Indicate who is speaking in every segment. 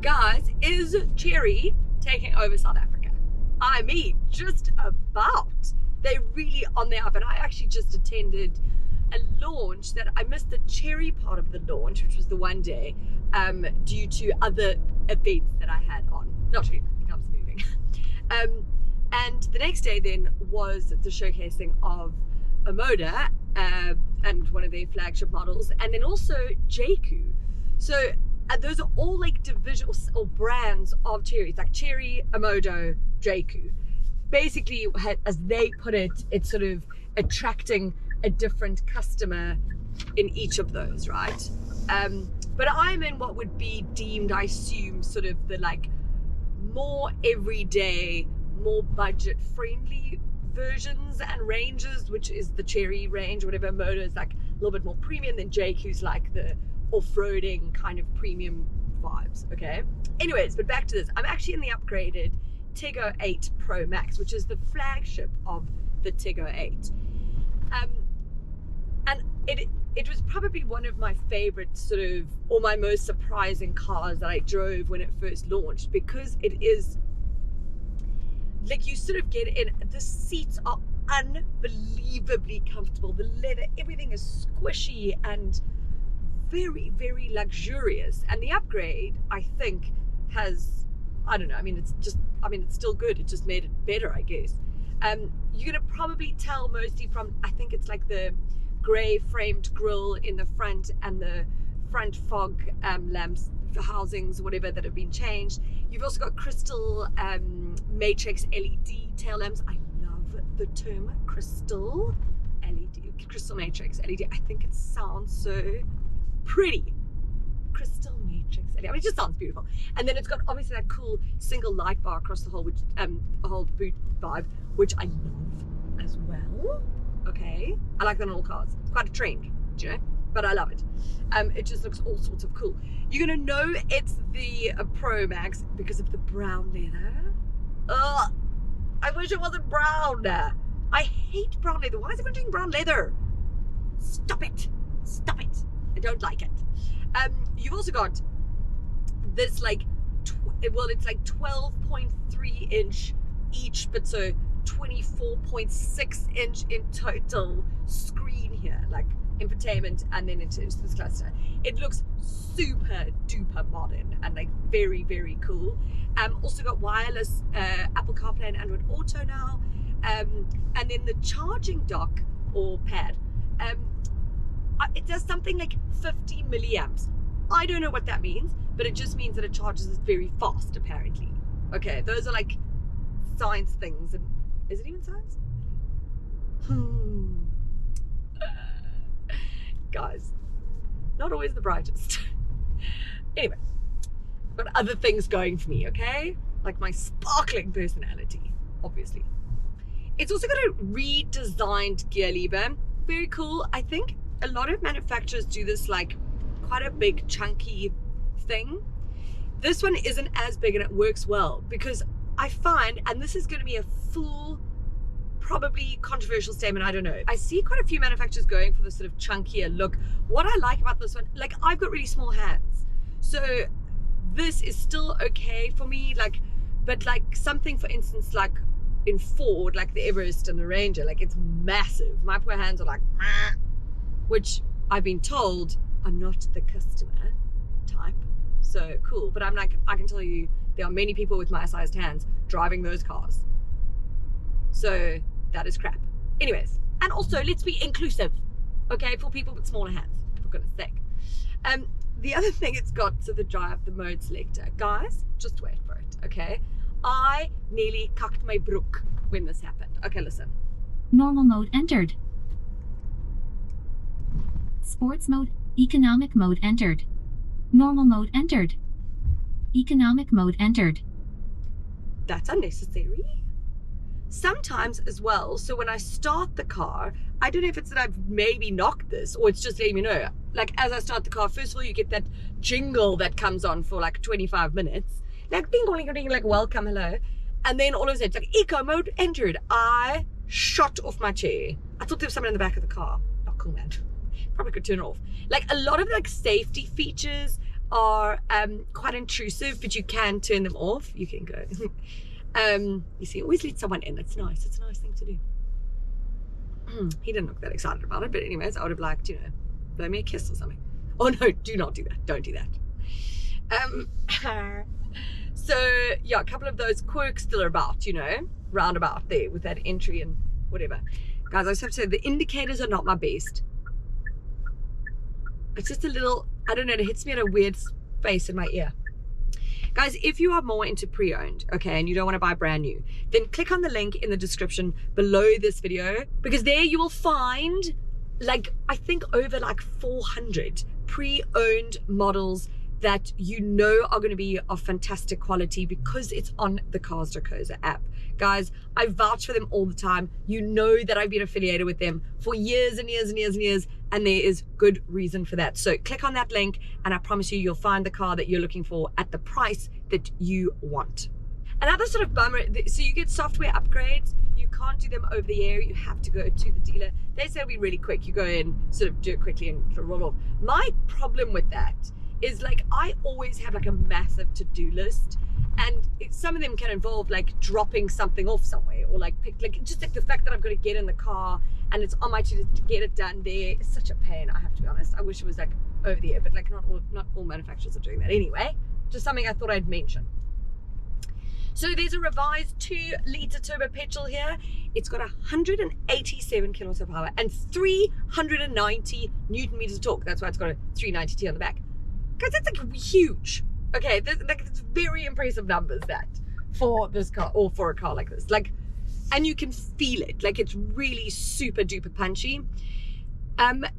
Speaker 1: Guys, is Chery taking over South Africa? I mean, just about. They're really on the up, and I actually just attended a launch that I missed the Chery part of the launch, which was the one day, due to other events that I had on. Not really, I think I was moving. And the next day then was the showcasing of Omoda and one of their flagship models, and then also JQ. So those are all like divisions or brands of Chery. It's like Chery, Omoda, JQ. Basically, as they put it, it's sort of attracting a different customer in each of those, right? But I'm in what would be deemed, I assume, sort of the like more everyday, more budget friendly versions and ranges, which is the Chery range. Whatever Omoda is like a little bit more premium, than JQ's like the off-roading kind of premium vibes. Okay, anyways, but back to this. I'm actually in the upgraded Tigo 8 Pro Max, which is the flagship of the Tigo 8, and it was probably one of my favorite sort of, or my most surprising cars that I drove when it first launched, because it is like, you sort of get in, the seats are unbelievably comfortable, the leather, everything is squishy and very, very luxurious. And the upgrade, I think, has, I don't know, I mean, it's still good, it just made it better, I guess. You're gonna probably tell mostly from, I think it's like the grey framed grille in the front and the front fog lamps, housings, whatever, that have been changed. You've also got crystal matrix LED tail lamps. I love the term crystal LED, crystal matrix LED. I think it sounds so pretty. Crystal matrix LED. I mean, it just sounds beautiful. And then it's got obviously that cool single light bar across the whole, which whole boot vibe, which I love as well. Okay, I like that on all cars. It's quite a trend, do you know? But I love it. It just looks all sorts of cool. You're gonna know it's the Pro Max because of the brown leather. Ugh, I wish it wasn't brown. I hate brown leather. Why is everyone doing brown leather? Stop it, stop it. I don't like it. You've also got this like, well, it's like 12.3 inch each, but so 24.6 inch in total screen here, like infotainment, and then into this cluster. It looks super duper modern and like very, very cool. Also got wireless Apple CarPlay and Android Auto now, and then the charging dock or pad, it does something like 50 milliamps. I don't know what that means, but it just means that it charges very fast, apparently. Okay, those are like science things. And is it even science? Guys, not always the brightest. Anyway, I've got other things going for me, okay? Like my sparkling personality, obviously. It's also got a redesigned gear lever. Very cool. I think a lot of manufacturers do this like quite a big chunky thing. This one isn't as big and it works well, because I find, and this is going to be a full, probably controversial statement, I don't know, I see quite a few manufacturers going for this sort of chunkier look. What I like about this one, like, I've got really small hands, so this is still okay for me, like, but like something, for instance, like in Ford, like the Everest and the Ranger, like it's massive. My poor hands are like, which I've been told I'm not the customer type. So cool, but I'm like, I can tell you there are many people with my sized hands driving those cars, so that is crap. Anyways, and also let's be inclusive, okay, for people with smaller hands, for goodness sake. The other thing it's got, so the drive, the mode selector, guys, just wait for it, okay? I nearly cucked my brook when this happened. Okay, listen.
Speaker 2: Normal mode entered. Sports mode, economic mode entered. Normal mode entered. Economic mode entered.
Speaker 1: That's unnecessary. Sometimes as well, so when I start the car, I don't know if it's that I've maybe knocked this or it's just letting me know. Like, as I start the car, first of all, you get that jingle that comes on for like 25 minutes. Like, ding, ding, ding, like, welcome, hello. And then all of a sudden, it's like, eco mode entered. I shot off my chair. I thought there was someone in the back of the car. Not cool, man. Probably could turn it off. Like, a lot of like safety features are quite intrusive, but you can turn them off. You can go. You see, always let someone in. It's nice. It's a nice thing to do. He didn't look that excited about it, but anyways, I would have liked, you know, blow me a kiss or something. Oh no, do not do that. Don't do that. So yeah, a couple of those quirks still are about, you know, roundabout there with that entry and whatever. Guys, I just have to say the indicators are not my best. It's just a little, I don't know, it hits me at a weird space in my ear. Guys, if you are more into pre-owned, okay, and you don't want to buy brand new, then click on the link in the description below this video, because there you will find like, I think over like 400 pre-owned models that you know are going to be of fantastic quality because it's on the Cars Dakosa app. Guys, I vouch for them all the time. You know that I've been affiliated with them for years and years and years and years, and there is good reason for that. So click on that link and I promise you'll find the car that you're looking for at the price that you want. Another sort of bummer, so you get software upgrades. You can't do them over the air. You have to go to the dealer. They say it'll be really quick. You go in, sort of do it quickly and roll off. My problem with that is like, I always have like a massive to-do list, and some of them can involve like dropping something off somewhere, or like just like the fact that I've got to get in the car and it's on my to get it done there. It's such a pain, I have to be honest. I wish it was like over the air, but like not all manufacturers are doing that anyway. Just something I thought I'd mention. So there's a revised 2-litre turbo petrol here. It's got 187 kilowatts of power and 390 Newton meters of torque. That's why it's got a 390T on the back. Because that's like huge. Okay, like it's very impressive numbers that for this car, or for a car like this. Like, and you can feel it. Like, it's really super duper punchy.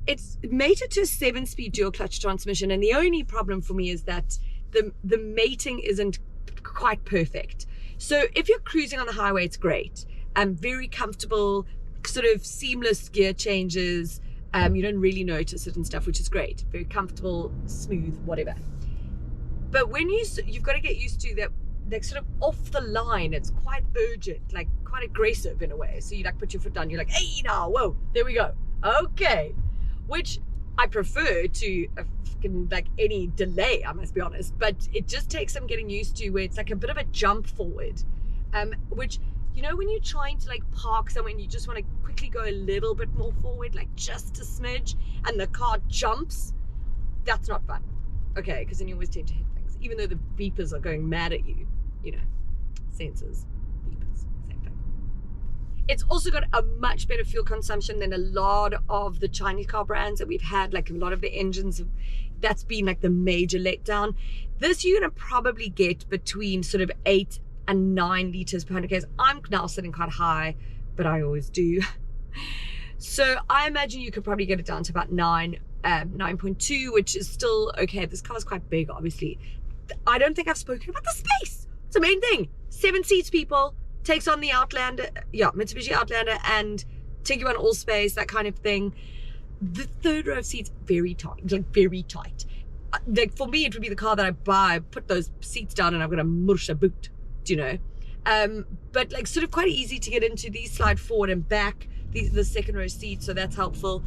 Speaker 1: It's mated to a 7-speed dual clutch transmission, and the only problem for me is that the mating isn't quite perfect. So if you're cruising on the highway, it's great. Very comfortable, sort of seamless gear changes. You don't really notice it and stuff, which is great. Very comfortable, smooth, whatever. But when you've got to get used to that, like sort of off the line, it's quite urgent, like quite aggressive in a way. So you like put your foot down, you're like, hey now, whoa, there we go. Okay. Which I prefer to like any delay, I must be honest, but it just takes some getting used to, where it's like a bit of a jump forward, which, you know, when you're trying to like park somewhere and you just want to quickly go a little bit more forward, like just a smidge, and the car jumps, that's not fun. Okay, because then you always tend to hit things, even though the beepers are going mad at you, you know, sensors, beepers, same thing. It's also got a much better fuel consumption than a lot of the Chinese car brands that we've had. Like a lot of the engines, that's been like the major letdown. This you're gonna probably get between sort of 8 and 9 liters per 100 k's. I'm now sitting quite high, but I always do. So I imagine you could probably get it down to about 9.2, which is still okay. This car's quite big, obviously. I don't think I've spoken about the space. It's the main thing. 7 seats, people. Takes on the Outlander, yeah, Mitsubishi Outlander and Tigo All Space, that kind of thing. The third row of seats, very tight, like very tight. Like for me, it would be the car that I buy, put those seats down and I'm gonna mush a boot, do you know? But like sort of quite easy to get into. These slide forward and back, these are the second row seats, so that's helpful.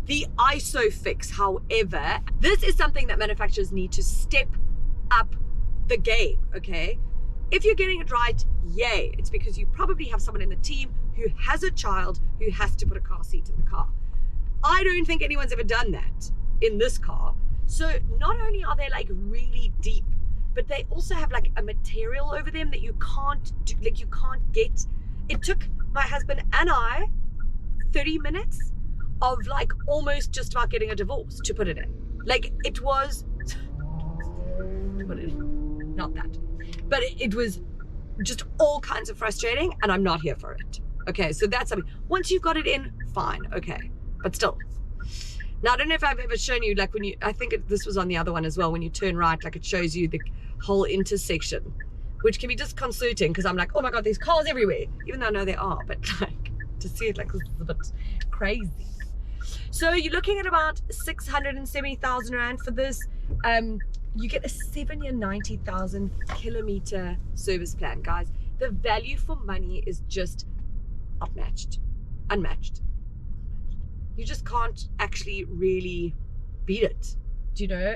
Speaker 1: The ISO fix, however, this is something that manufacturers need to step up the game, okay? If you're getting it right, yay. It's because you probably have someone in the team who has a child who has to put a car seat in the car. I don't think anyone's ever done that in this car. So not only are they like really deep, but they also have like a material over them that you can't do, like you can't get. It took my husband and I 30 minutes of like almost just about getting a divorce to put it in. Like it was, to put it in, not that. But it was just all kinds of frustrating, and I'm not here for it. Okay, so that's something. Once you've got it in, fine, okay. But still. Now, I don't know if I've ever shown you, like when you, I think this was on the other one as well, when you turn right, like it shows you the whole intersection, which can be disconcerting because I'm like, oh my God, there's cars everywhere. Even though I know there are, but like to see it like this is a bit crazy. So you're looking at about 670,000 Rand for this. You get a 7-year, 90,000 kilometer service plan, guys. The value for money is just unmatched. You just can't actually really beat it. Do you know?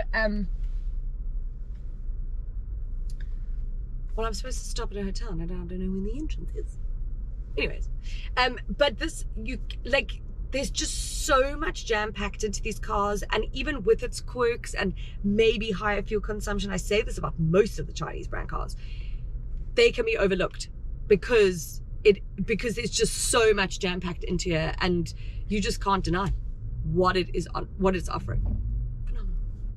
Speaker 1: Well, I'm supposed to stop at a hotel and I don't know where the entrance is. Anyways, but this, there's just so much jam packed into these cars, and even with its quirks and maybe higher fuel consumption, I say this about most of the Chinese brand cars, they can be overlooked because there's just so much jam packed into here, and you just can't deny what it's offering.